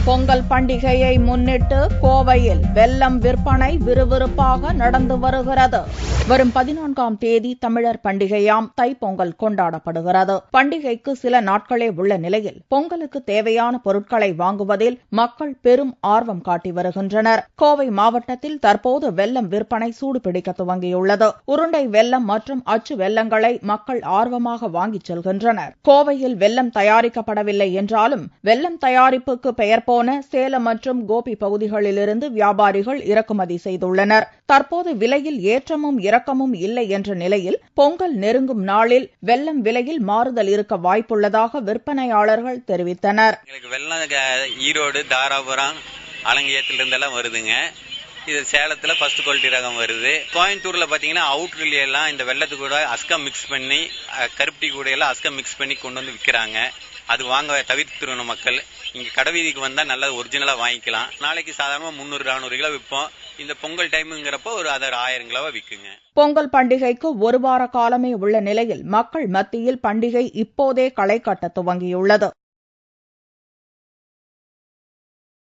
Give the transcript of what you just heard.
பொங்கல் பண்டிகையை முன்னிட்டு கோவையில் வெல்லம் விற்பனை விறுவிறுப்பாக நடந்து வருகிறது. வரும் 14ஆம் தேதி தமிழர் பண்டிகையாம் தைப்பொங்கல் கொண்டாடப்படுகிறது. பண்டிகைக்கு சில நாட்களே உள்ள நிலையில் பொங்கலுக்கு தேவையான பொருட்களை வாங்குவதில் மக்கள் பெரும் ஆர்வம் காட்டி வருகின்றனர். கோவை மாவட்டத்தில் தற்போது வெல்லம் விற்பனை சூடுபிடிக்க துவங்கியுள்ளது. உருண்டை வெல்லம் மற்றும் அச்சு வெல்லங்களை மக்கள் ஆர்வமாக வாங்கிச் செல்கின்றனர். கோவையில் வெல்லம் தயாரிக்கப்படவில்லை என்றாலும் வெல்லம் தயாரிப்புக்கு பெயர் போன சேலம் மற்றும் கோபி பகுதிகளிலிருந்து வியாபாரிகள் இறக்குமதி செய்துள்ளனர். தற்போது விலையில் ஏற்றமும் இறக்கமும் இல்லை என்ற நிலையில் பொங்கல் நெருங்கும் நாளில் வெல்லம் விலையில் மாறுதல் இருக்க வாய்ப்புள்ளதாக விற்பனையாளர்கள் தெரிவித்தனர். வெல்லம் ஈரோடு, தாராபுரம், அலங்கியத்திலிருந்தெல்லாம் வருதுங்க. இது சேலத்துல ஃபர்ஸ்ட் குவாலிட்டி ரகம் வருது. கோயம்புத்தூர்ல பாத்தீங்கன்னா அவுட்ரில் எல்லாம் இந்த வெள்ளத்து கூட அஸ்கம் மிக்ஸ் பண்ணி, கருப்பட்டி கூட எல்லாம் அஸ்கம் மிக்ஸ் பண்ணி கொண்டு வந்து விற்கிறாங்க. அது வாங்க தவிர்த்துருணும் மக்கள். இங்க கடைவீதிக்கு வந்தா நல்லா ஒரிஜினலா வாங்கிக்கலாம். நாளைக்கு சாதாரணமா 300-400 கிலோ விற்போம். இந்த பொங்கல் டைமுங்கிறப்போ ஒரு 1000 கிலோவா விற்குங்க. பொங்கல் பண்டிகைக்கு ஒரு வார காலமே உள்ள நிலையில் மக்கள் மத்தியில் பண்டிகை இப்போதே களை கட்ட துவங்கியுள்ளது.